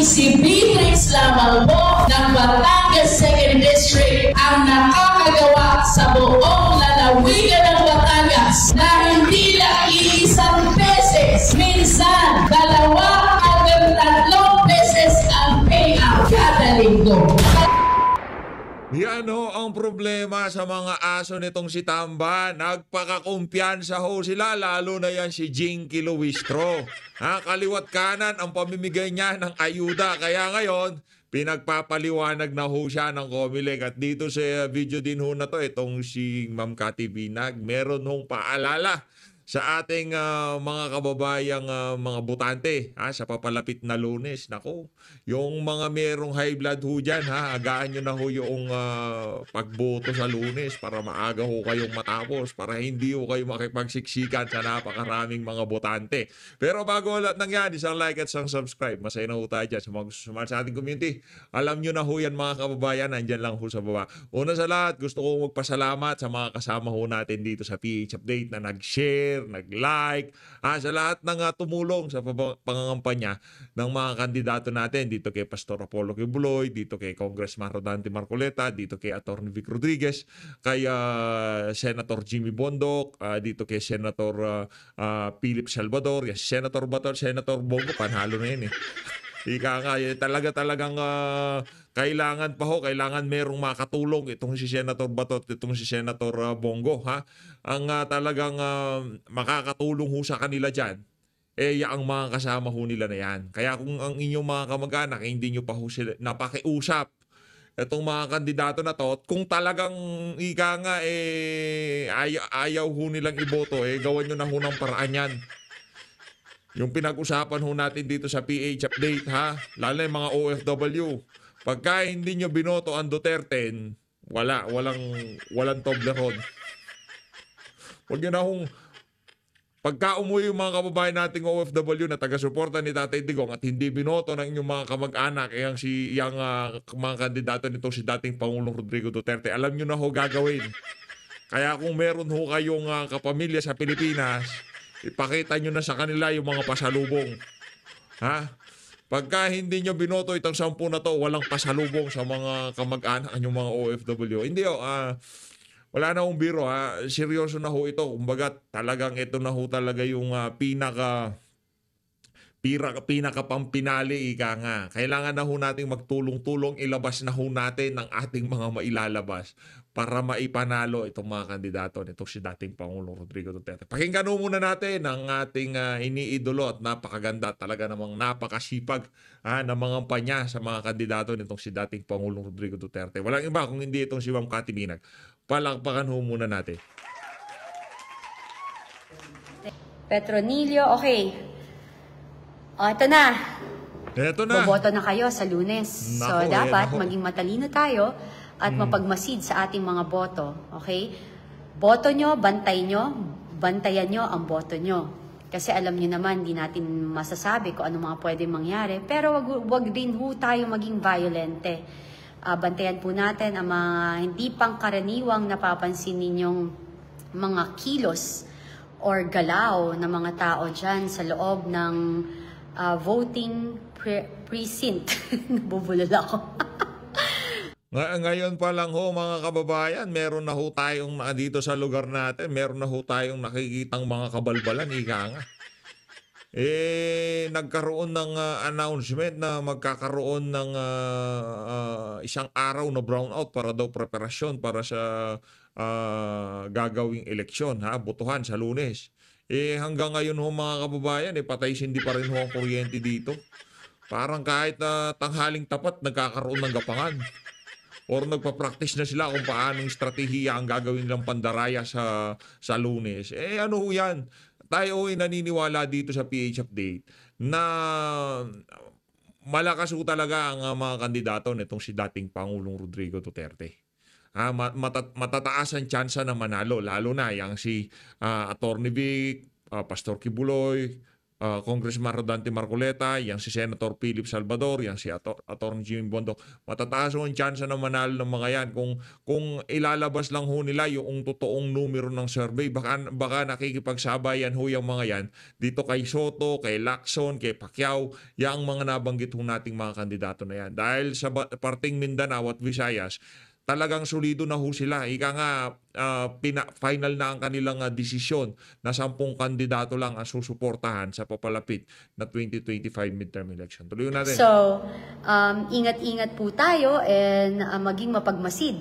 tanging si Beatrix lamang po ng Batangas 2nd District ang nakakagawa sa buong lalawigan ng Batangas na hindi lang iisang beses, minsan dalawa hanggang 3 beses ang payout kada linggo. Yan ho ang problema sa mga aso nitong si Tamba. Nagpakakumpiyansa ho sila, lalo na yan si Jinky Luistro. Kaliwat kanan ang pamimigay niya ng ayuda. Kaya ngayon, pinagpapaliwanag na ho siya ng Comelec. At dito sa video din ho na to, itong si Ma'am Cathy Binag, meron hong paalala sa ating mga kababayang mga botante sa papalapit na Lunes. Nako, yung mga merong high blood ho dyan, agaan nyo na ho yung pagboto sa Lunes para maaga ho kayong matapos, para hindi ho kayo makipagsiksikan sa napakaraming mga botante. Pero bago lahat ng yan, isang like at isang subscribe. Masaya na ho tayo dyan sa mga susunod sa ating community. Alam nyo na ho yan mga kababayan, nandyan lang ho sa baba. Una sa lahat, gusto ko magpasalamat sa mga kasama ho natin dito sa PH Update na nag-share, nag-like, sa lahat ng tumulong sa pangangampanya ng mga kandidato natin. Dito kay Pastor Apollo Kibuloy, dito kay Congressman Rodante Marcoleta, dito kay Atty. Vic Rodriguez, kay Senator Jimmy Bondoc, dito kay Senator Philip Salvador, yes, Senator Bator, Senator Bongo, panhalo na yun eh. Ika nga, talagang kailangan pa ho, kailangan merong makatulong itong si Senator Batot, itong si Senator Bongo, ang talagang makakatulong ho sa kanila dyan, ang mga kasama ho nila na yan. Kaya kung ang inyong mga kamag-anak, hindi nyo pa ho sila napakiusap itong mga kandidato na to, kung talagang ika nga, ayaw ho nilang iboto, gawan nyo na ho ng paraan yan. Yung pinag-usapan ho natin dito sa PH Update, lalo yung mga OFW. Pagka hindi nyo binoto ang Duterte, walang Toblerone. Huwag nyo na hong, pagka umuwi yung mga kababayan nating OFW na taga-suporta ni Tatay Digong at hindi binoto ng inyong mga kamag-anak, yung mga kandidato nito si dating Pangulong Rodrigo Duterte, alam nyo na ho gagawin. Kaya kung meron ho kayong kapamilya sa Pilipinas, ipakita nyo na sa kanila yung mga pasalubong. Pagka hindi nyo binoto itong 10 na to, walang pasalubong sa mga kamag-anak yung mga OFW. Hindi wala na hong biro. Seryoso na ho ito. Kumbaga talagang ito na ho talaga yung pinakapampinali, ika nga. Kailangan na ho nating magtulong-tulong, ilabas na ho natin ang ating mga mailalabas para maipanalo itong mga kandidato nito si dating Pangulong Rodrigo Duterte. Pakinggan ho muna natin ang ating iniidolo at napakaganda, talaga namang napakasipag na mga panya sa mga kandidato nitong si dating Pangulong Rodrigo Duterte. Walang iba kung hindi itong si Ma'am Cathy Binag. Palakpakan ho muna natin. Petronilio, okay. Ito na. Ito na. Boboto na kayo sa Lunes. So, dapat maging matalino tayo at mapagmasid sa ating mga boto. Okay? Boto nyo, bantayan nyo ang boto nyo. Kasi alam nyo naman, di natin masasabi kung ano mga pwede mangyari. Pero wag din ho tayo maging violente. Bantayan po natin ang mga hindi pangkaraniwang napapansin ninyong mga kilos or galaw ng mga tao dyan sa loob ng voting precinct. Nabubulol ako. Ngayon pa lang ho mga kababayan, meron na ho tayong dito sa lugar natin, meron na ho tayong nakikitang mga kabalbalan, ika nga. Nagkaroon ng announcement na magkakaroon ng isang araw na brownout para daw preparasyon para sa gagawing eleksyon, botohan sa Lunes. Hanggang ngayon ho mga kababayan, patay sindi pa rin ho ang kuryente dito. Parang kahit tanghaling tapat, nagkakaroon ng gapangan. Or nagpa-practice na sila kung paanong estratehiya ang gagawin nilang pandaraya sa Lunes. Ano ho yan? Tayo ay naniniwala dito sa PH Update na malakas ho talaga ang mga kandidato nitong si dating Pangulong Rodrigo Duterte. Matataas ang tsansa na manalo, lalo na yang si Atty. Vic, Pastor Kibuloy, Congressman Rodante Marcoleta, yang si Senator Philip Salvador, yang si Attorney Jimmy Bondoc. Matataas ho ang chance na manalo ng mga yan. Kung ilalabas lang ho nila yung totoong numero ng survey, baka nakikipagsabayan ho yung mga yan dito kay Soto, kay Lacson, kay Pacquiao, yung mga nabanggit ho nating mga kandidato na yan. Dahil sa parting Mindanao at Visayas, talagang solido na ho sila. Ika nga, final na ang kanilang desisyon na 10 kandidato lang ang susuportahan sa papalapit na 2025 midterm election. Tuloy natin. So, ingat-ingat po tayo and maging mapagmasid.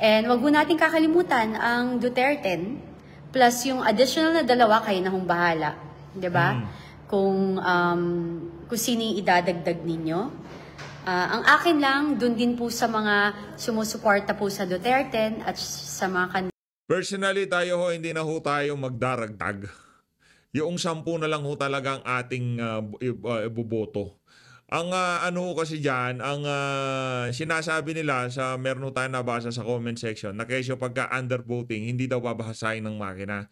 And wag po natin kakalimutan ang Duterte plus yung additional na 2, kayo na hong bahala. 'Di ba? Kung sino yung idadagdag ninyo. Ang akin lang, dun din po sa mga sumusuporta po sa Duterte at sa mga Personally, tayo ho, hindi na ho tayo magdaragdag. Yung 10 na lang ho talaga ang ating iboboto. Ang ano ho kasi dyan, ang sinasabi nila sa meron ho tayo nabasa sa comment section na kesyo pagka undervoting, hindi daw babahasahin ng makina.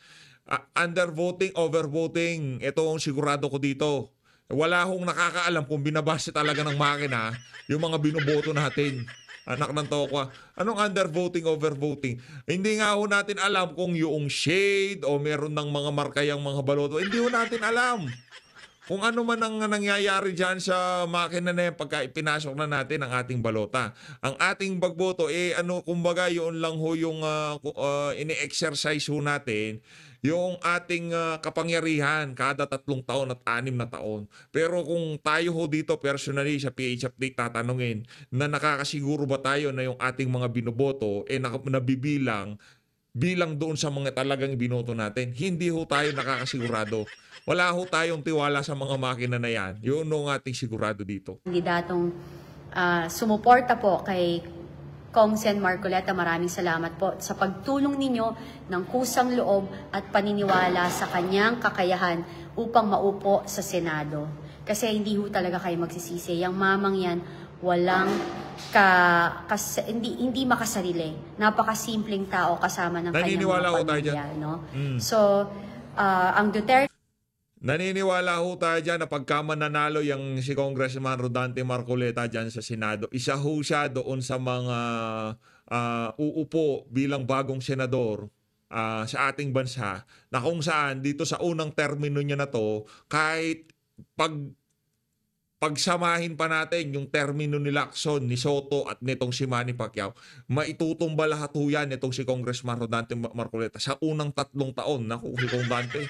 Undervoting, overvoting, ito ang sigurado ko dito. Wala hong nakakaalam kung binabase talaga ng makina yung mga binoboto natin. Anak ng tokwa. Anong undervoting, overvoting? Hindi nga ho natin alam kung yung shade o meron ng mga markayang mga baloto. Hindi ho natin alam. Kung ano man ang nangyayari dyan sa makina na yan pagka ipinasok na natin ang ating balota. Ang ating pagboto, kumbaga yun lang ho yung ini-exercise ho natin yung ating kapangyarihan kada 3 taon at 6 na taon. Pero kung tayo ho dito personally sa PH Update tatanungin na nakakasiguro ba tayo na yung ating mga binoboto nabibilang bilang doon sa mga talagang binoto natin, hindi ho tayo nakakasigurado. Wala ho tayong tiwala sa mga makina na yan. Yun ang ating sigurado dito. kandidatong sumuporta po kay Kong Sen Marcoleta. Maraming salamat po sa pagtulong ninyo ng kusang loob at paniniwala sa kanyang kakayahan upang maupo sa Senado. Kasi hindi ho talaga kayo magsisisi. Yang mamang yan, walang hindi makasarili. Napakasimpleng tao kasama ng kanyang mga pamilya. No? So, ang Duterte Naniniwala ho tayo dyan na pagka mananalo yung si Congressman Rodante Marcoleta dyan sa Senado, isa ho siya doon sa mga uupo bilang bagong senador sa ating bansa na kung saan dito sa unang termino niya na to, kahit pagsamahin pa natin yung termino ni Lacson, ni Soto at nitong si Manny Pacquiao, maitutumba lahat ho yan itong si Congressman Rodante Marcoleta sa unang 3 taon. Naku, si Congressman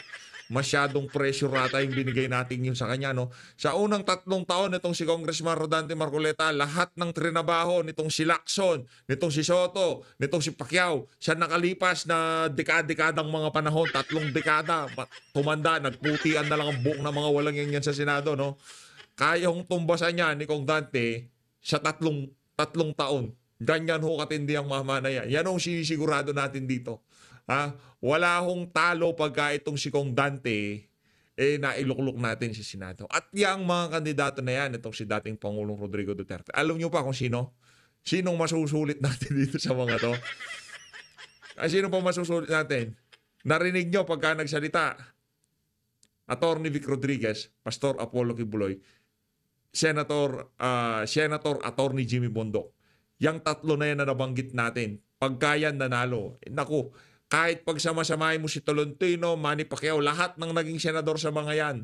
masyadong pressure rata yung binigay natin yung sa kanya, no? Sa unang 3 taon nitong si Congressman Rodante Marcoleta, lahat ng trinabaho nitong si Lacson, nitong si Soto, nitong si Pacquiao, sa nakalipas na dekadang mga panahon, 3 dekada, tumanda, nagputian na lang ang buhok ng mga walang yan sa Senado, no? Kaya hong tumbasan niya ni Kong Dante sa 3 taon. Ganyan ho katindi ang mamana yan. Yan ang sinisigurado natin dito. Wala hong talo pagka itong si Kong Dante nailukluk natin sa Senado. At yung mga kandidato na yan, itong si dating Pangulong Rodrigo Duterte. Alam nyo pa kung sino? Sinong masusulit natin dito sa mga to? Sino pa masusulit natin? Narinig nyo pagka nagsalita? Attorney Vic Rodriguez, Pastor Apollo Kibuloy, Senator Attorney Jimmy Bondoc. Yang 3 na yan na nabanggit natin. Pagka yan nanalo, naku, kahit pagsamasamahin mo si Tolentino, Manny Pacquiao, lahat ng naging senador sa mga yan,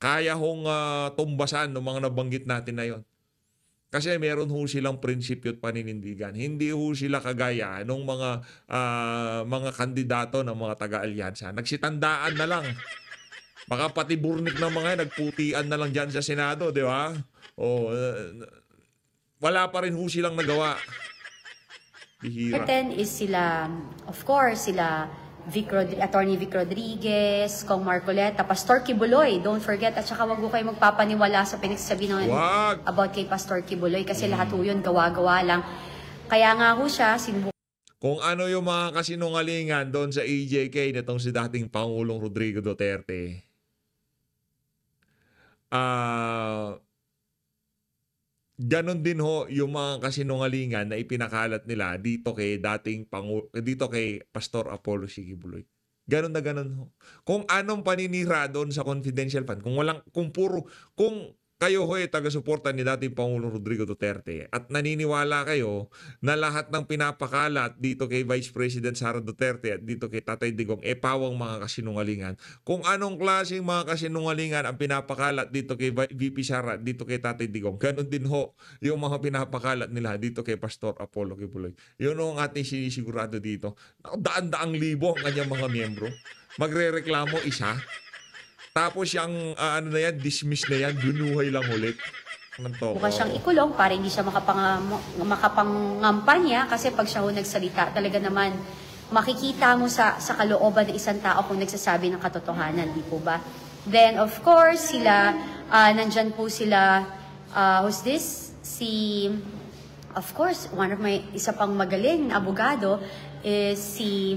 kaya hong tumbasan ng mga nabanggit natin na yon. Kasi meron ho silang prinsipyo at paninindigan. Hindi ho sila kagaya ng mga kandidato ng mga taga-alyansa. Nagsitandaan na lang. Baka pati burnik ng mga yan, nagputian na lang dyan sa Senado, di ba? Wala pa rin ho silang nagawa. Bihira. is sila, of course, sila Attorney Vic Rodriguez, Kong Marcoleta, Pastor Kibuloy, don't forget, at saka wag ko kayo magpapaniwala sa pinagsasabi ng about kay Pastor Kibuloy kasi lahat ho yun gawa-gawa lang. Kaya nga ho siya, kung ano yung mga kasinungalingan doon sa EJK nitong si dating Pangulong Rodrigo Duterte, ganon din ho yung mga kasinungalingan na ipinakalat nila dito kay Pastor Apollo Kibuloy. Ganon na ganon ho. Kung anong paninira doon sa confidential fund, kung kayo ho taga-suporta ni dating Pangulong Rodrigo Duterte at naniniwala kayo na lahat ng pinapakalat dito kay Vice President Sara Duterte at dito kay Tatay Digong pawang mga kasinungalingan. Kung anong klaseng mga kasinungalingan ang pinapakalat dito kay VP Sara, dito kay Tatay Digong, ganon din ho yung mga pinapakalat nila dito kay Pastor Apollo Kibuloy. Yun ang ating sinisigurado dito. Daan-daang libo ang kanyang mga miyembro. Magrereklamo isa. Tapos yung dismiss na yan, binuhay lang ulit. Mukha siyang ikulong para hindi siya makapangampanya kasi pag siya ho nagsalita, talaga naman makikita mo sa kalooban ng isang tao kung nagsasabi ng katotohanan, di po ba? Then, of course, nandyan po sila, who's this? Of course, isa pang magaling na abogado is si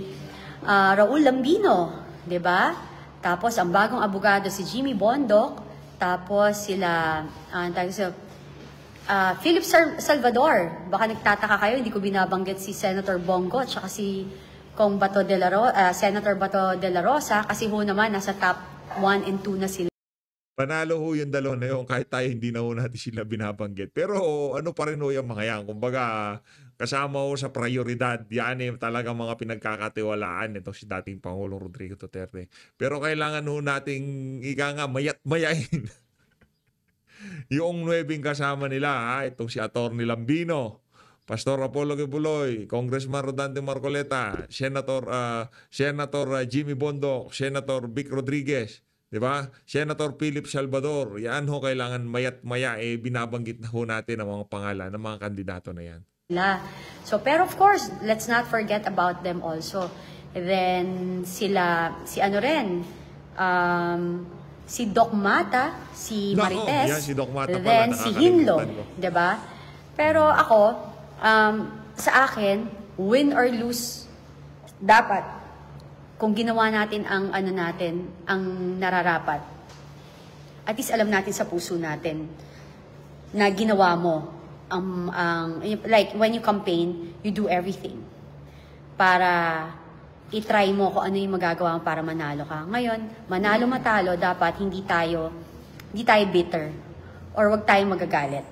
Raul Lambino, di ba? Tapos, ang bagong abogado si Jimmy Bondoc. Tapos, Philip Salvador. Baka nagtataka kayo, hindi ko binabanggit si Senator Bongo at saka si Senator Bato de la Rosa kasi ho naman nasa top 1 and 2 na sila. Panalo ho yung dalawa na yun kahit tayo hindi na ho natin sila binabanggit. Pero ano pa rin ho yung mga yan. Kumbaga, kasama ho sa prioridad. Yan talagang mga pinagkakatiwalaan nito si dating Pangulong Rodrigo Duterte. Pero kailangan ho nating mayat-mayain yung 9 kasama nila. Itong si Atty. Lambino, Pastor Apollo Kibuloy, Congressman Rodante Marcoleta, Senator Jimmy Bondoc, Senator Vic Rodriguez, diba? Senator Philip Salvador. Yan ho kailangan mayat-maya binabanggit na ho natin ang mga pangalan ng mga kandidato na yan. So, pero of course, let's not forget about them also. And then, si Doc Mata, si Marites, yan, si Doc Mata pala, then si Hinlo, diba? Pero ako, sa akin, win or lose, dapat, kung ginawa natin ang ang nararapat, at least alam natin sa puso natin na ginawa mo, like when you campaign, you do everything para i-try mo kung ano yung magagawa mo para manalo ka. Ngayon, manalo matalo, dapat hindi tayo bitter or wag tayong magagalit.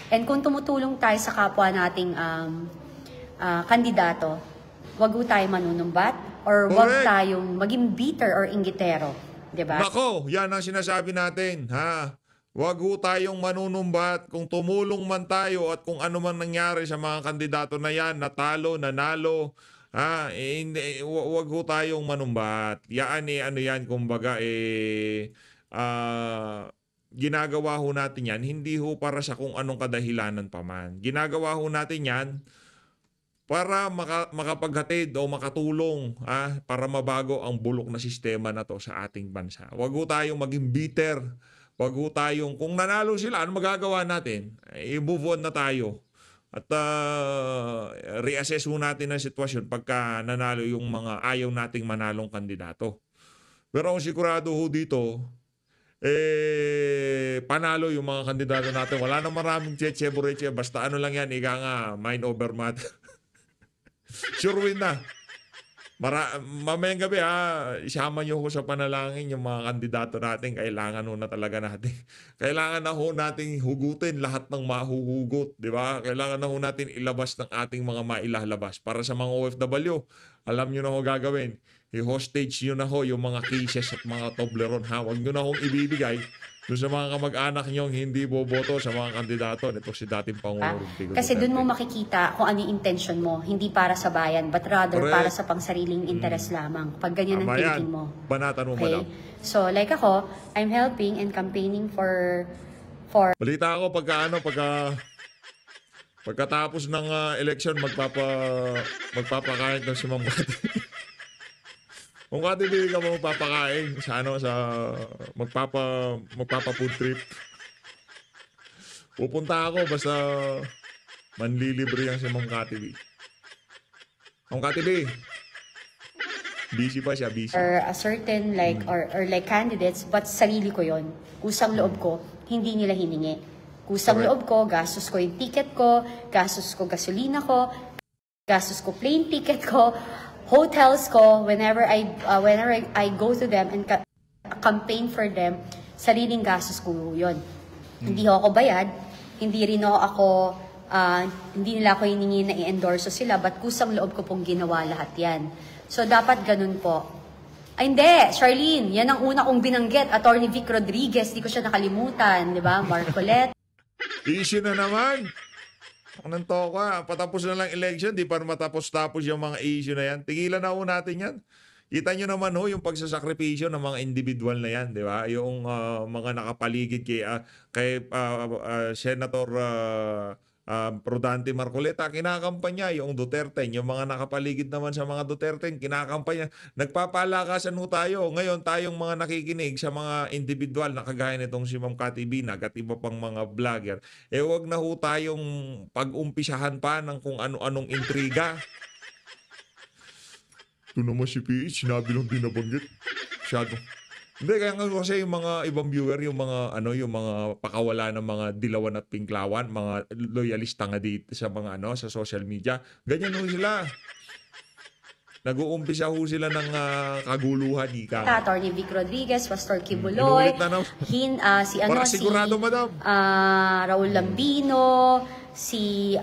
And kung tumutulong tayo sa kapwa nating kandidato, wag tayo manunumbat or wag tayong maging bitter or inggitero, 'di ba? Nako, yan ang sinasabi natin, ha. Wag tayong manunumbat kung tumulong man tayo at kung ano man nangyari sa mga kandidato na yan, natalo, nanalo, wag tayong manumbat. Yan, kumbaga, ginagawa ho natin yan, hindi ho para sa kung anong kadahilanan pa man. Ginagawa ho natin yan para makapaghatid o makatulong para mabago ang bulok na sistema na to sa ating bansa. Wag ho tayong maging bitter. Wag ho tayong, kung nanalo sila, ano magagawa natin? I-move on na tayo. At reassess ho natin ang sitwasyon pagka nanalo yung mga ayaw nating manalong kandidato. Pero ang sigurado ho dito, panalo yung mga kandidato natin. Wala na maraming cheche-bureche. Basta ano lang yan, mind over matter. Sure win na. Mamayang gabi isama nyo ko sa panalangin yung mga kandidato natin. Kailangan ho na talaga natin. Kailangan na ho natin hugutin lahat ng mahuhugot. Di ba? Kailangan na ho natin ilabas ng ating mga mailalabas. Para sa mga OFW, alam nyo na ho gagawin. I-hostage nyo na ho yung mga cases at mga Toblerone. Huwag nyo na hong ibibigay doon sa mga kamag-anak nyong hindi boboto sa mga kandidato. Ito si dating Pangulo Rodrigo Duterte. Kasi doon mo makikita kung ano yung intention mo. Hindi para sa bayan, but rather para sa pangsariling interest lamang. Pag ganyan ang thinking mo. Banatan mo, madam. So, like ako, I'm helping and campaigning for... Balita ako pagkatapos ng election, magpapakain daw si Ma'am Kati. Kung hindi ka mo magpapakain sa magpapa-food trip. Pupunta ako basta manlilibre yan si Ma'am Kati B. Ma'am Kati B, busy pa siya, busy. Or a certain or like candidates, but sarili ko yon. Kusang loob ko, hindi nila hiningi. Kusang loob ko, gastos ko yung ticket ko, gastos ko gasolina ko, gastos ko plane ticket ko, hotels ko, whenever I go to them and campaign for them, sariling gastos ko yun. Hindi ako bayad, hindi rin ako, hindi nila ako hiningi na i-endorso sila, but kusang loob ko pong ginawa lahat yan. So, dapat ganun po. Ay, hindi, Charlene, yan ang una kong binanggit, Attorney Vic Rodriguez, di ko siya nakalimutan, di ba? Marcolette. Issue na naman. Anong toka? Patapos na lang election, di pa matapos-tapos yung mga issue na yan. Tigilan na ho natin yan. Kita nyo naman ho yung pagsasakripisyo ng mga individual na yan, di ba? Yung mga nakapaligid kay Senator Rodante Marcoleta, kinakampanya yung Duterte. Yung mga nakapaligid naman sa mga Duterte, kinakampanya. Nagpapalakasan ho tayo. Ngayon tayong mga nakikinig sa mga individual na kagaya nitong si Ma'am Cathy Binag at iba pang mga vlogger. Wag na ho tayong pag-umpisahan pa ng kung ano-anong intriga. Ito naman si PH, sinabi lang din nabanggit. Masyado. Hindi, kaya nga kasi yung mga ibang viewer, yung mga pakawala ng mga dilawan at pinklawan, mga loyalista nga dito sa mga sa social media, ganyan ho sila. Nag-uumpisa ho sila ng kaguluhan, ika. Attorney Vic Rodriguez, Pastor Kibuloy, sigurado, madam. Raul Lambino, si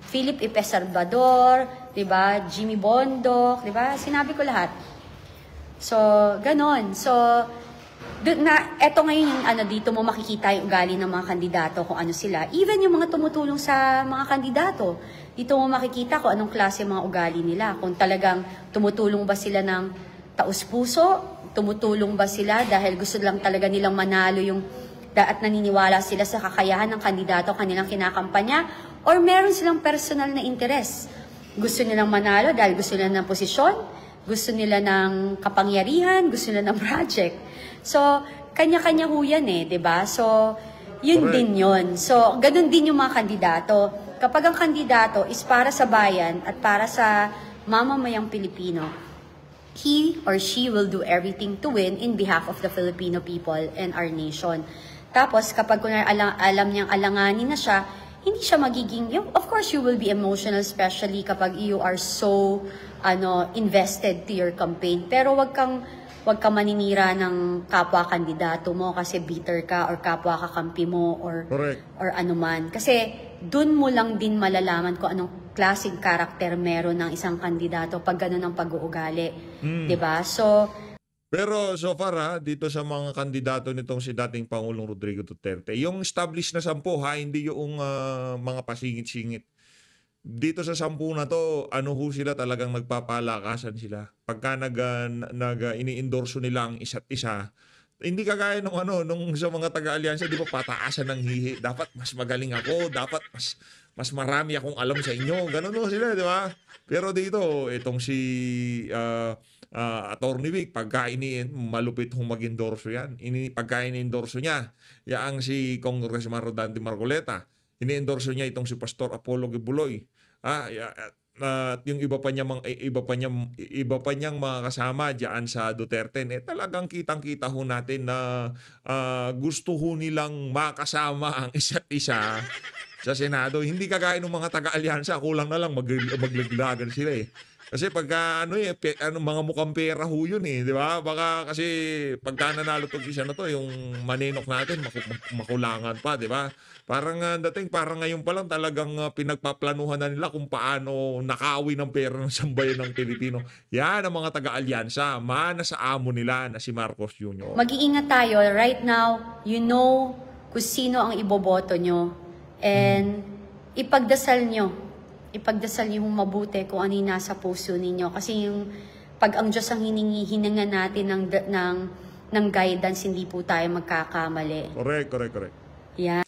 Philip Ipe Salvador, 'di ba? Jimmy Bondoc, 'di ba? Sinabi ko lahat. So, ganon. So, eto ngayon yung dito mo makikita yung ugali ng mga kandidato kung ano sila. Even yung mga tumutulong sa mga kandidato, dito mo makikita kung anong klase mga ugali nila. Kung talagang tumutulong ba sila ng taus-puso, tumutulong ba sila dahil gusto lang talaga nilang manalo at naniniwala sila sa kakayahan ng kandidato kanilang kinakampanya, or meron silang personal na interes. Gusto nilang manalo dahil gusto nila ng posisyon, gusto nila ng kapangyarihan, gusto nila ng project. So, kanya-kanya ho yan diba? So, yun din yun. So, ganun din yung mga kandidato. Kapag ang kandidato is para sa bayan at para sa mamamayang Pilipino, he or she will do everything to win in behalf of the Filipino people and our nation. Tapos, kapag alam niyang alanganin na siya, hindi siya magiging, of course, you will be emotional, especially kapag you are so invested to your campaign. Pero wag kang maninira ng kapwa-kandidato mo kasi bitter ka or kapwa-kakampi mo or anuman. Kasi dun mo lang din malalaman kung anong klaseng karakter meron ng isang kandidato pag ganun ang pag-uugali. Diba? Pero so far dito sa mga kandidato nitong si dating Pangulong Rodrigo Duterte, yung established na 10 hindi yung mga pasingit-singit. Dito sa 10 na to, sila talagang nagpapalakasan sila. Pagka ini-endorso nila ang isa't isa, hindi kagaya nung sa mga taga-alyansa, di ba pataasan ng hihi. Dapat mas magaling ako, dapat mas marami akong alam sa inyo. Ganun sila, di ba? Pero dito, itong si Attorney Vic, pagka malupit hong mag-endorso yan. Pagka ini-endorso niya, yaang si Congressman Rodante Marcoleta, ini-endorso niya itong si Pastor Apollo Kibuloy. Yung iba pa niyang mga kasama diyan sa Duterte, talagang kitang-kita ho natin na gusto ho nilang makasama ang isa't isa sa Senado. Hindi kagaya ng mga taga-alyansa, kulang na lang maglaglagan sila Kasi pagka mga mukhang pera ho yun di ba? Baka kasi pagka nanalo tong isa na to, yung maninok natin makulangan pa, di ba? Parang parang ngayon pa lang talagang pinagpaplanuhan na nila kung paano nakawi ng pera ng sambayan ng Pilipino. Yan ang mga taga-alyansa, mana sa amo nila na si Marcos Jr. Mag-iingat tayo. Right now, you know kung sino ang iboboto nyo. And ipagdasal nyo yung mabuti kung ano yung nasa puso ninyo. Kasi pag ang Diyos ang hininga natin ng guidance, hindi po tayo magkakamali. Correct. Yeah.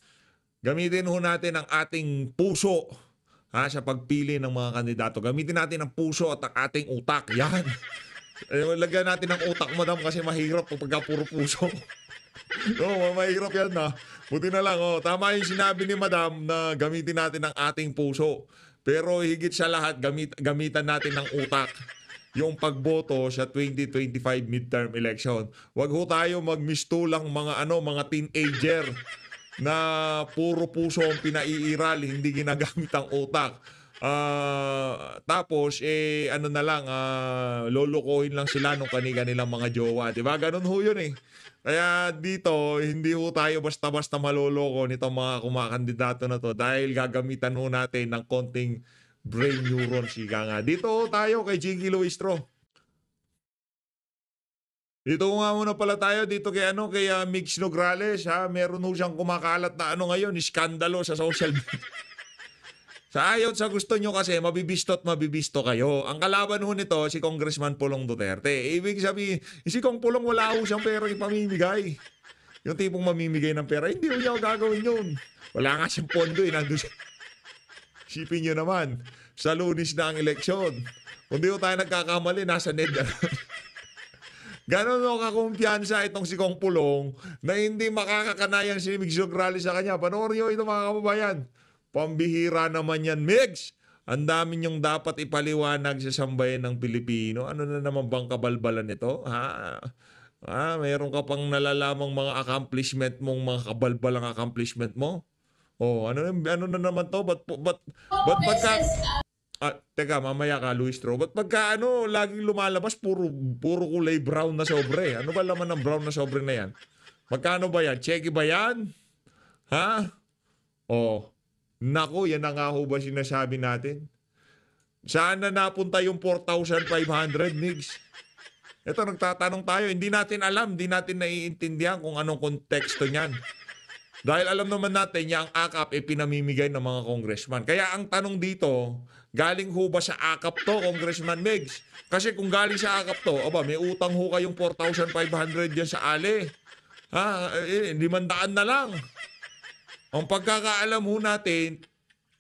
Gamitin ho natin ang ating puso sa pagpili ng mga kandidato. Gamitin natin ang puso at ang ating utak. Yan. Lagyan natin ang utak, madam, kasi mahirap pagka puro puso. Mahirap yan Buti na lang. Tama yung sinabi ni madam na gamitin natin ang ating puso. Pero higit sa lahat, gamitan natin ng utak yung pagboto sa 2025 midterm election. Huwag ho tayo magmistulang mga teenager na puro puso ang pinaiiral, hindi ginagamit ang utak. Tapos, ano na lang, lolokohin lang sila nung kanilang mga jowa. Diba? Ganun ho yun eh. Kaya dito, hindi ho tayo basta-basta maloloko nitong mga kumakandidato na to dahil gagamitan ho natin ng konting brain neurons. Ika nga. Dito ho tayo kay Jinky Luistro. Dito nga muna pala tayo dito kay Mix Nograles, ha. Meron ho siyang kumakalat na ngayon, iskandalo sa social media. Sa ayaw sa gusto nyo kasi, mabibisto kayo. Ang kalaban ho nito, si Congressman Pulong Duterte. Ibig sabihin, si Kong Pulong wala ho siyang pera ipamimigay. Yung tipong mamimigay ng pera, hindi ho niya gagawin yun. Wala nga siyang pondo eh, nandun siya. Sipin nyo naman, sa Lunes na ang eleksyon. Kung di ho tayo nagkakamali, nasa NED. Ganon ho kakumpiyansa itong si Kong Pulong na hindi makakakanayang si Mix Nograles sa kanya. Panoorin nyo ito mga kababayan. Pambihira naman yan, Mix. Ang dami niyong dapat ipaliwanag sa sambayan ng Pilipino. Ano na naman bang kabalbalan nito? Mayroon ka pang nalalamang mga accomplishment mong mga kabalbalang accomplishment mo? Ano na naman to? Ba't pagka... teka, mamaya ka, Luistro. Ba't pagka laging lumalabas, puro kulay brown na sobre? Ano ba laman ng brown na sobre na yan? Magkano ba yan? Cheque ba yan? Ha? Nako, yan na nga ho ba sinasabi natin? Saan na napunta yung 4,500, Migs? Ito, nagtatanong tayo. Hindi natin alam, hindi natin naiintindihan kung anong konteksto niyan. Dahil alam naman natin, yung AKAP pinamimigay ng mga congressman. Kaya ang tanong dito, galing ho ba sa AKAP to, Congressman Migs? Kasi kung galing sa AKAP to, may utang ho kayong 4,500 dyan sa ali. 500 na lang. Ang pagkakaalam ho natin,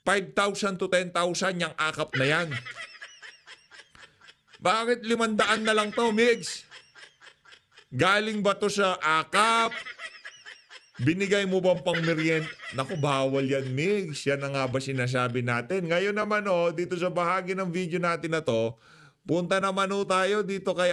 5,000 to 10,000 yung AKAP na yan. Bakit 500 na lang to, Migs? Galing ba to sa AKAP? Binigay mo bang pang merienda? Naku, bawal yan, Migs. Yan na nga ba sinasabi natin? Ngayon naman, dito sa bahagi ng video natin na to, punta naman tayo dito kay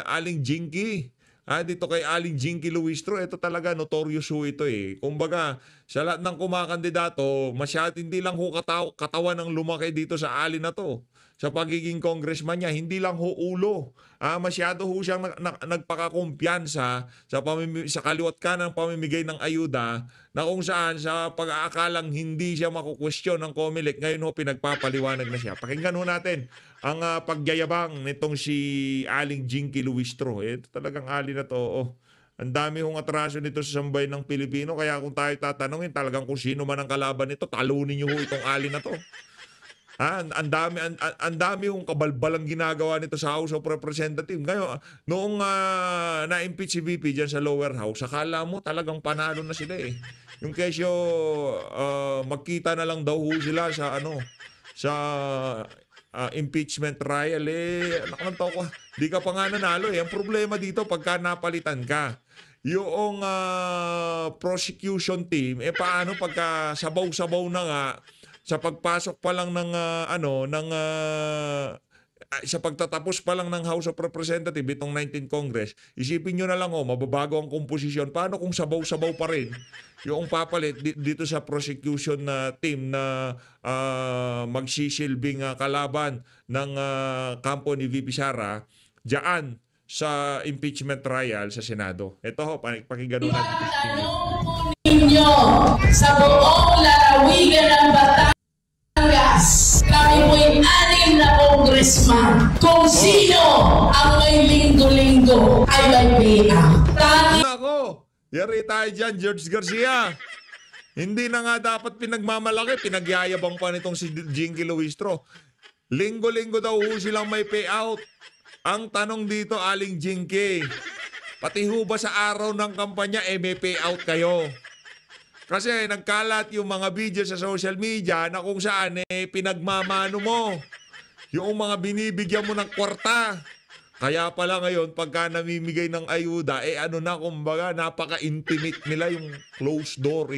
Aling Jinky. Dito kay Aling Jinky Luistro, ito talaga notorious ho ito eh. Kumbaga, sa lahat ng kumakandidato, hindi lang ho katawan ng lumaki dito sa ali na to. Sa pagiging congressman niya, hindi lang ho ulo. Masyado ho siyang nagpakakumpiyansa sa kaliwat kanan ng pamimigay ng ayuda na kung saan sa pag-aakalang hindi siya makukwestiyon ng COMELEC, ngayon ho pinagpapaliwanag na siya. Pakinggan ho natin ang pagyayabang nitong si Aling Jinky Luistro. Ito talagang ali na to. Ang dami hong atraso nito sa sambayan ng Pilipino. Kaya kung tayo tatanungin talagang kung sino man ang kalaban nito, talunin niyo ho itong ali na to. Ang dami hong kabalbalang ginagawa nito sa House of Representatives. Ngayon, noong na-impeach si VP dyan sa lower house, akala mo talagang panalo na sila eh. Yung kesyo, magkita na lang daw ho sila sa impeachment trial di ka pa nga nanalo eh. Ang problema dito, pagka napalitan ka, yung prosecution team, paano pagka sabaw-sabaw na nga, sa pagpasok pa lang sa pagtatapos pa lang ng House of Representatives itong 19th Congress, isipin nyo na lang mababago ang komposisyon. Paano kung sabaw-sabaw pa rin yung papalit dito sa prosecution na team na magsisilbing kalaban ng kampo ni VP Sara diyan sa impeachment trial sa Senado. Ito ho, pakinggan natin. Ninyo sa buong lalawigan ng Batangas, kami po'y 6 na congressman. Kung sino ang may linggo-linggo ay may payout. Nako, yari tayo dyan, George Garcia. Hindi na nga dapat pinagmamalaki, pinagyayabang pa nitong si Jinky Luistro. Linggo-linggo daw silang may payout. Ang tanong dito, Aling Jinky, pati ho ba sa araw ng kampanya, may payout kayo? Kasi nagkalat yung mga video sa social media na kung saan pinagmamano mo. Yung mga binibigyan mo ng kwarta. Kaya pala ngayon, pagka namimigay ng ayuda, kumbaga, napaka-intimate nila yung closed door.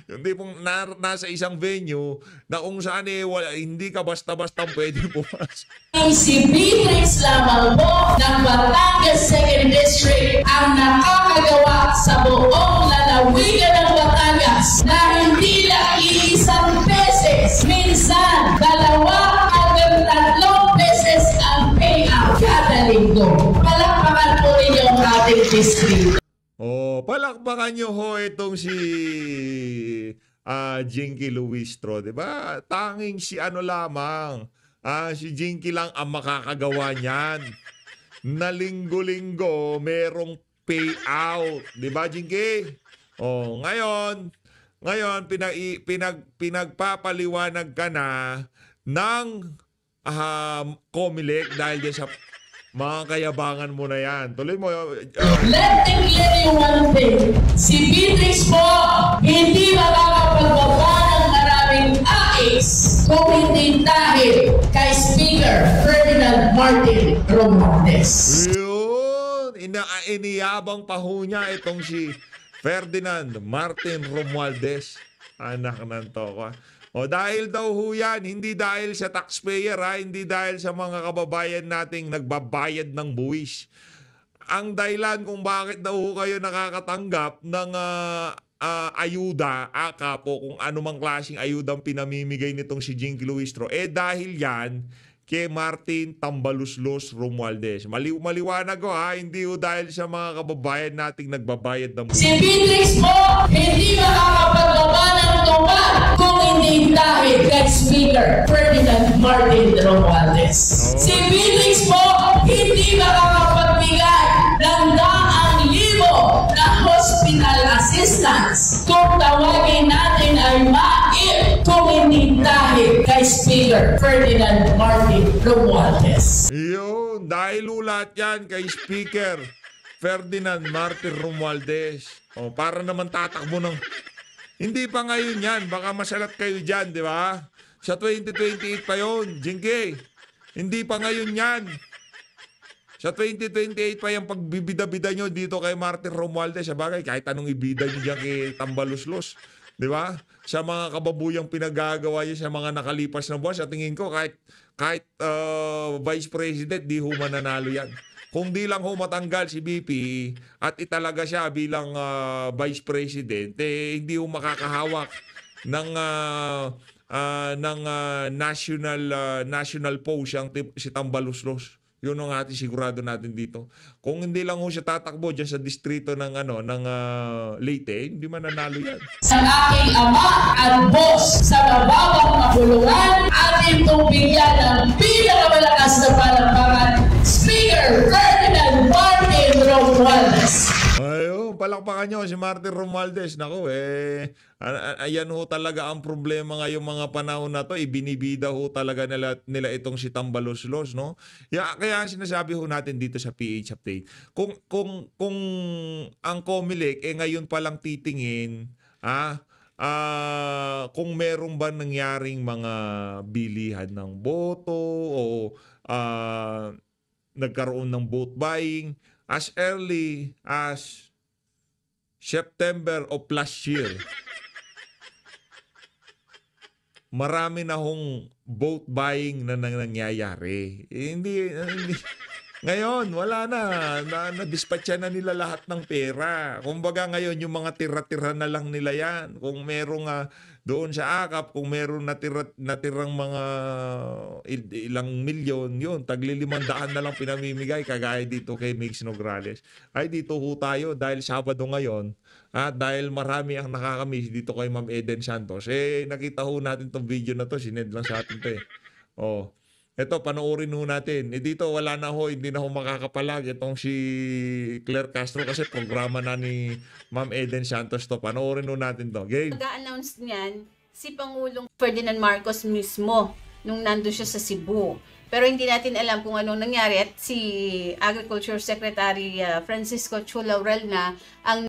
Yung tipong nasa isang venue na kung saan hindi ka basta-basta pwede pumasok. Si Beatrix lamang po ng Batangas 2nd District ang nakakagawa sa buong lalawigan ng Batangas na hindi lang iisang beses palakpakan nyo ho itong si Jinky Luistro, di ba? Tanging si ano lamang, si Jinky lang ang makakagawa niyan. Na linggo-linggo, merong payout. Di ba, Jinky? Ngayon, pinagpapaliwanag ka na ng Comelec dahil dyan sa mga kayabangan mo na yan. Tuloy mo. Let me clear you one thing. Si Beatrix po, hindi makakapagbaba ng maraming AIS kung hindi dahil kay Speaker Ferdinand Martin Romualdez. Yun. Iniyabang pa ho niya itong si Ferdinand Martin Romualdez. Anak ng toko. Dahil daw ho yan, hindi dahil sa taxpayer, hindi dahil sa mga kababayan nating nagbabayad ng buwis. Ang dahilan kung bakit daw ho kayo nakakatanggap ng ayuda, AKAP, o kung anumang klaseng ayudang pinamimigay nitong si Jinky Luistro, dahil yan kay Martin Tambaluslos Romualdez. Maliwanag ko hindi ho dahil sa mga kababayan nating nagbabayad ng buwis. Si Beatrix po, hindi makakapagbaba ng tuwa kung hindi dahil kay Speaker Ferdinand Martin Romualdez. Si Beatrix po, hindi makakapagbigay ng 100,000 na hospital assistance kung tawagin natin ay MAIP kung hindi dahil kay Speaker Ferdinand Martin Romualdez. Yun, dahil ulat yan kay Speaker Ferdinand Martin Romualdez. Para naman tatakbo ng... Hindi pa ngayon yan. Baka masalat kayo dyan, di ba? Sa 2028 pa yun, Jinky. Hindi pa ngayon yan. Sa 2028 pa yung pagbibida-bida nyo dito kay Martin Romualdez. Sabagay, kahit anong ibida nyo dyan kay Tambaluslos. Di ba? Sa mga kababuyang pinagagawa niya sa mga nakalipas na buwan, sa tingin ko, kahit Vice President, di ho mananalo yan. Kung di lang ho matanggal si BP at italaga siya bilang Vice President, hindi ho makakahawak ng national post si Tambaluslos. Yun ang ating sigurado natin dito. Kung hindi lang ho siya tatakbo dyan sa distrito ng Leyte, hindi mananalo yan. Sa aking ama at boss sa mababang kapulungan, ating bigyan ng pinakamalakas na palakpakan, Speaker Ferdinand Martin Romualdez. Ayun, palakpakan nyo si Martin Romualdez. Naku, ayan ho talaga ang problema ngayong mga panahon na to. Ibinibida ho talaga nila itong si Tambaluslos, no? Kaya sinasabi ho natin dito sa PH Update, kung ang Comelec ngayon pa lang titingin, kung meron ba nangyaring mga bilihan ng boto o nagkaroon ng vote buying as early as September of last year. Marami na hong vote buying na nangyayari. Hindi ngayon, wala na. Na-dispatcha na nila lahat ng pera. Kumbaga ngayon, yung mga tira-tira na lang nila yan. Kung merong doon sa AKAP, kung meron natirang mga ilang milyon, yun, tagli-500 na lang pinamimigay, kagaya dito kay Mix Nograles. Ay, dito ho tayo, dahil Sabado ngayon, dahil marami ang nakakamiss dito kay Ma'am Eden Santos. Nakita ho natin tong video na to, sinend lang sa atin to Ito, panoorin ho natin. Dito, wala na ho, hindi na ho makakapalag itong si Claire Castro kasi programa na ni Ma'am Eden Santos to. Panoorin ho natin to. Okay? Mag-a-announce niyan si Pangulong Ferdinand Marcos mismo nung nandun siya sa Cebu. Pero hindi natin alam kung anong nangyari at si Agriculture Secretary Francisco Chu Laurel na ang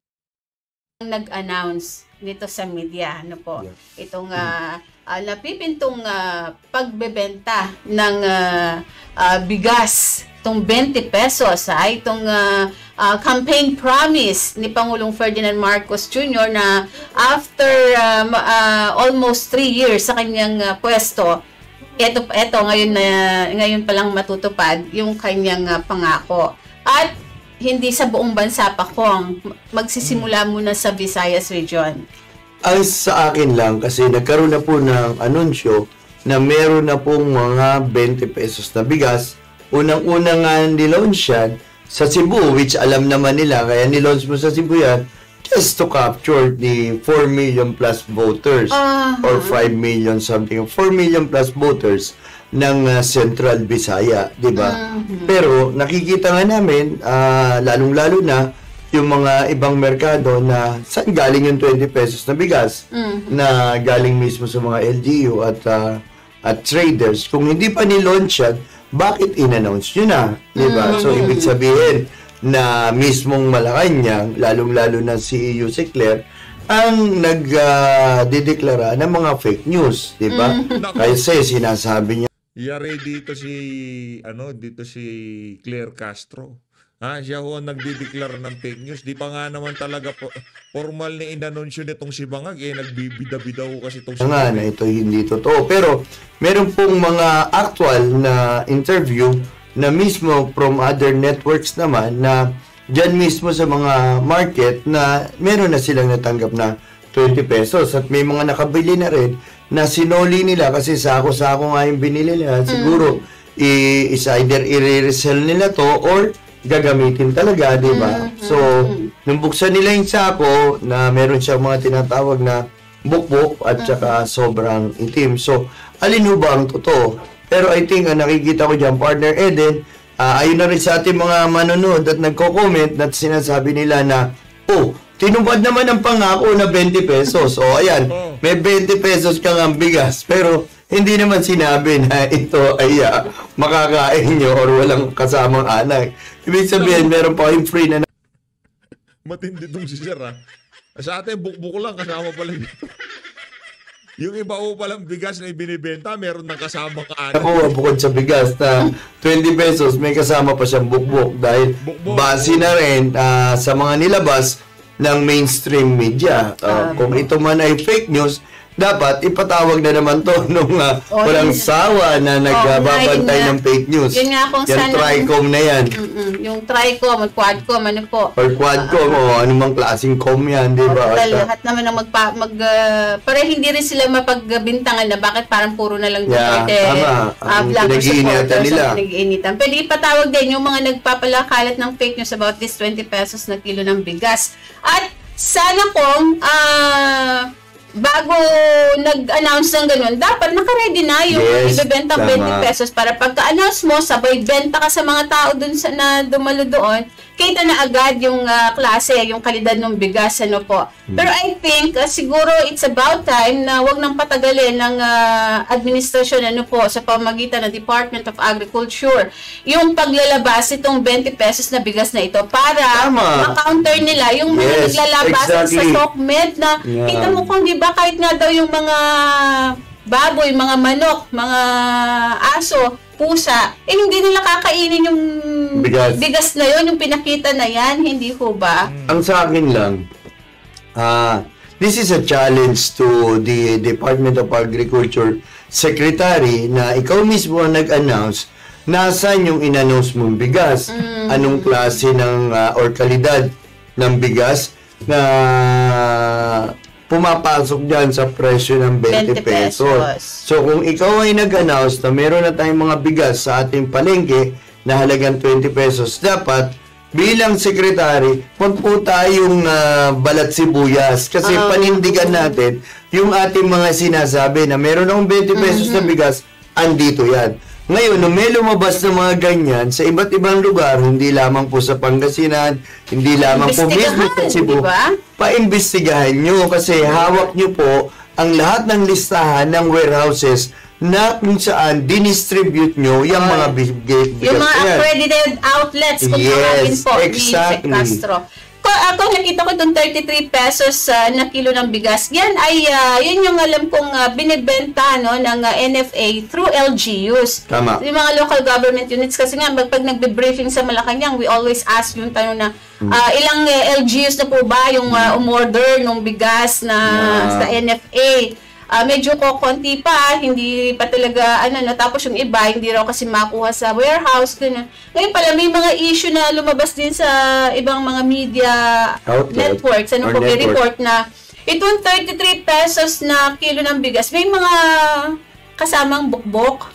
nag-announce nito sa media. Ano po? Yeah. Itong napipintong pagbebenta ng bigas, itong 20 pesos, itong campaign promise ni Pangulong Ferdinand Marcos Jr. na after almost 3 years sa kanyang pwesto, eto ngayon pa lang matutupad yung kanyang pangako. At hindi sa buong bansa pa kung magsisimula muna sa Visayas region. Ang sa akin lang, kasi nagkaroon na po ng anunsyo na meron na pong mga 20 pesos na bigas. Unang-una nga nilaunch yan sa Cebu, which alam naman nila, kaya nilaunch mo sa Cebu yan, just to capture the 4 million plus voters or 5 million something, 4 million plus voters ng Central Visaya, di ba? Pero nakikita nga namin, lalong-lalo na yung mga ibang merkado na saan galing yung 20 pesos na bigas na galing mismo sa mga LGU at traders. Kung hindi pa ni-launch yan, bakit in-announce nyo na? Di ba? So, ibig sabihin na mismong Malacanang, lalong-lalo na si Yusek Claire, ang nagdedeklara ng mga fake news, di ba? Kasi sinasabi niya Yari dito si Claire Castro. Siya ho ang nagdideklara ng fake news. Di pa nga naman talaga formal na inanunsyo nitong si Bangag. Nagbibida-bida ho kasi itong si Bangag. Na ito hindi totoo. Pero meron pong mga actual na interview na mismo from other networks naman na dyan mismo sa mga market na meron na silang natanggap na 20 pesos. At may mga nakabili na rin na sinoli nila kasi sako-sako nga yung binili nila. Siguro, is either i-resell nila to or gagamitin talaga, di ba? So, nung buksan nila yung sako na meron siyang mga tinatawag na bukbok at saka sobrang itim. So, alin ho ba ang totoo? Pero I think, nakikita ko dyan, Partner Eden, ayun na rin sa ating mga manonood at nagko-comment at sinasabi nila na, tinupad naman ang pangako na 20 pesos. O, ayan, may 20 pesos kang ang bigas. Pero, hindi naman sinabi na ito ay makakain nyo or walang kasamang anak. Ibig sabihin, meron pa kayong free na matindi itong si Sir, Sa atin, bukbuk lang, kasama pala dito. Yung iba o palang bigas na ibinibenta, meron ng kasamang anak. Ako, bukod sa bigas na 20 pesos, may kasama pa siyang bukbuk. Dahil base na rin sa mga nilabas ng mainstream media. Kung ito man ay fake news, dapat ipatawag na naman to nung walang sawa na nagbabantay ng fake news. Yun nga kung yan TRICOM na yan. Yung TRICOM, Quadcom, ano po? Or Quadcom, o anumang klaseng com yan, di ba? Lahat naman ang para hindi rin sila mapagbintangan na bakit parang puro na lang pinag-iinitan nila. Pwede ipatawag din yung mga nagpapalakalat ng fake news about this 20 pesos na kilo ng bigas. At sana kung bago nag-announce ng ganun, dapat naka-ready na yung ibebentang 20 pesos para pagka-announce mo, sabay benta ka sa mga tao dun na dumalo doon, kita na agad yung klase, yung kalidad ng bigas, ano po. Pero I think, siguro it's about time na wag nang patagalin ng administrasyon, ano po, sa pamagitan ng Department of Agriculture, yung paglalabas itong 20 pesos na bigas na ito para ma-counter nila yung mga naglalabasan sa SOCMED na kita mo kung di ba kahit nga daw yung mga baboy, mga manok, mga aso, pusa, hindi nila kakainin yung bigas na yun, yung pinakita na yan, hindi ho ba? Ang sa akin lang, this is a challenge to the Department of Agriculture Secretary na ikaw mismo ang nag-announce nasaan yung in-announce mong bigas, anong klase ng or kalidad ng bigas na pumapasok dyan sa presyo ng 20 pesos. So, kung ikaw ay nag-announce na meron na tayong mga bigas sa ating palengke na halagang 20 pesos, dapat bilang sekretary, magpo tayong balat sibuyas. Kasi panindigan natin yung ating mga sinasabi na meron akong 20 pesos na bigas, andito yan. Ngayon, nung may lumabas na mga ganyan sa iba't ibang lugar, hindi lamang po sa Pangasinan, hindi lamang po mismo sa Cebu, paimbestigahan nyo kasi hawak nyo po ang lahat ng listahan ng warehouses na kung saan dinistribute nyo yung mga bigas. Yung mga accredited outlets kung tawagin po exactly. Ni Castro. Ako nakita ko itong 33 pesos na kilo ng bigas. Yan ay, yun yung alam kong binibenta no, ng NFA through LGUs. Tama. Yung mga local government units. Kasi nga, pag nagbe-briefing sa Malacanang, we always ask yung tanong na, ilang LGUs na po ba yung umorder ng bigas na sa NFA? Medyo konti pa, hindi pa talaga, tapos yung iba, hindi raw kasi makuha sa warehouse, gano'n. Ngayon pala, may mga issue na lumabas din sa ibang mga media networks, report na itong 33 pesos na kilo ng bigas, may mga kasamang bukbok,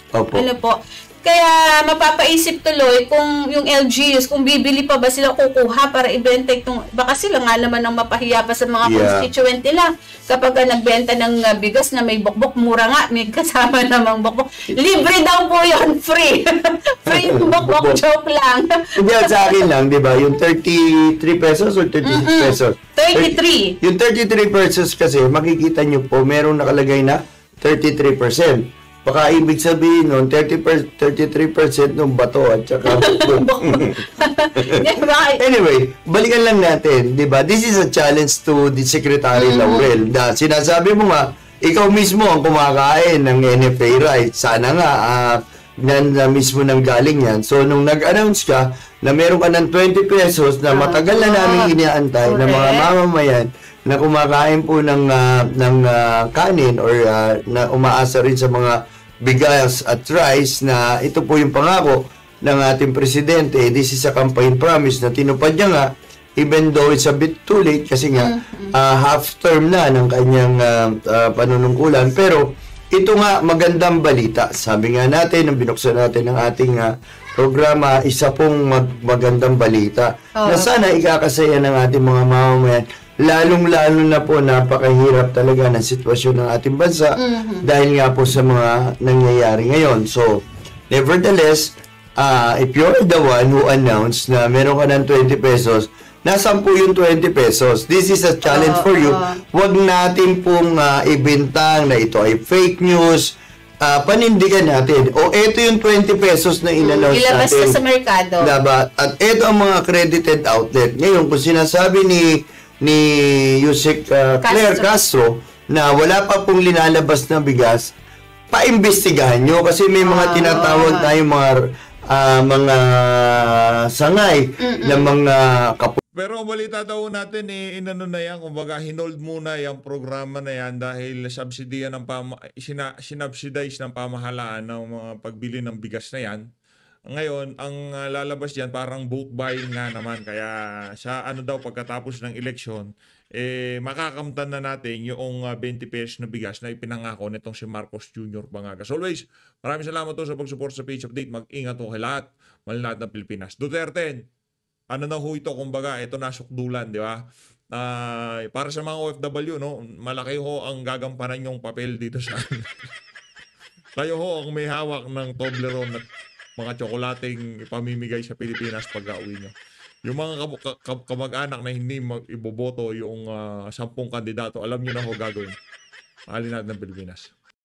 Kaya mapapaisip tuloy kung yung LGUs, kung bibili pa ba sila kukuha para ibenta itong, baka sila nga naman ang mapahiya pa sa mga constituent nila. Kapag nagbenta ng bigas na may bokbok, mura nga, may kasama namang bokbok. Libre daw po yun, free. Free yung bokbok, joke lang. Hindi, sa akin lang, di ba? Yung 33 pesos or 36 pesos? 33. Yung 33 pesos kasi, makikita nyo po, merong nakalagay na 33%. Baka ibig sabihin nun, 33% ng bato at saka... Anyway, balikan lang natin, di ba? This is a challenge to the Secretary Laurel. Sinasabi mo nga, ikaw mismo ang kumakain ng NFA rights. Sana nga, na mismo nang galing yan. So, nung nag-announce ka na meron ka ng 20 pesos na matagal na namin inaantay ng mga mamamayan na kumakain po ng kanin or na umaasa rin sa mga bigas at rice, na ito po yung pangako ng ating presidente. This is a campaign promise na tinupad niya nga, even though it's a bit too late kasi nga half term na ng kanyang panunungkulan. Pero ito nga magandang balita. Sabi nga natin, nang binuksan natin ang ating programa, isa pong magandang balita na sana ikakasaya ng ating mga mamamayan. Lalong-lalo na po, napakahirap talaga ng sitwasyon ng ating bansa dahil nga po sa mga nangyayari ngayon. So, nevertheless, if you're the one who announced na meron ka ng 20 pesos, nasan po yung 20 pesos? This is a challenge for you. Huwag natin pong ibintang na ito ay fake news. Panindigan natin. O, ito yung 20 pesos na in-announce ilabas natin. Ilabas sa merkado. Diba? At ito ang mga accredited outlet. Ngayon, kung sinasabi ni Yusek Claire Castro na wala pa pong linalabas na bigas, paimbestigahan nyo kasi may mga tinatawag tayong mga sangay na mga Pero ang balita daw natin, inano na yan, kumbaga hinold muna yung programa na yan dahil subsidiyan ng sinubsidize ng pamahalaan ng mga pagbili ng bigas na yan. Ngayon, ang lalabas diyan parang vote buying nga naman. Kaya sa pagkatapos ng eleksyon, makakamtan na natin yung 20 pesos na bigas na ipinangako nitong si Marcos Jr. Bangagas. Always, maraming salamat sa pag-support sa Page Update. Mag-ingat po kay lahat, lahat ng Pilipinas. Duterte, ano na ho ito, kumbaga, ito na sukdulan, di ba? Para sa mga OFW, no, malaki ho ang gagampanan yung papel dito sa kayo ho ang may hawak ng Toblerone at mga tsokolating ipamimigay sa Pilipinas pag-uwi nyo. Yung mga kamag-anak na hindi iboboto yung 10 kandidato, alam nyo na ho gagawin. Mahalin natin ng Pilipinas.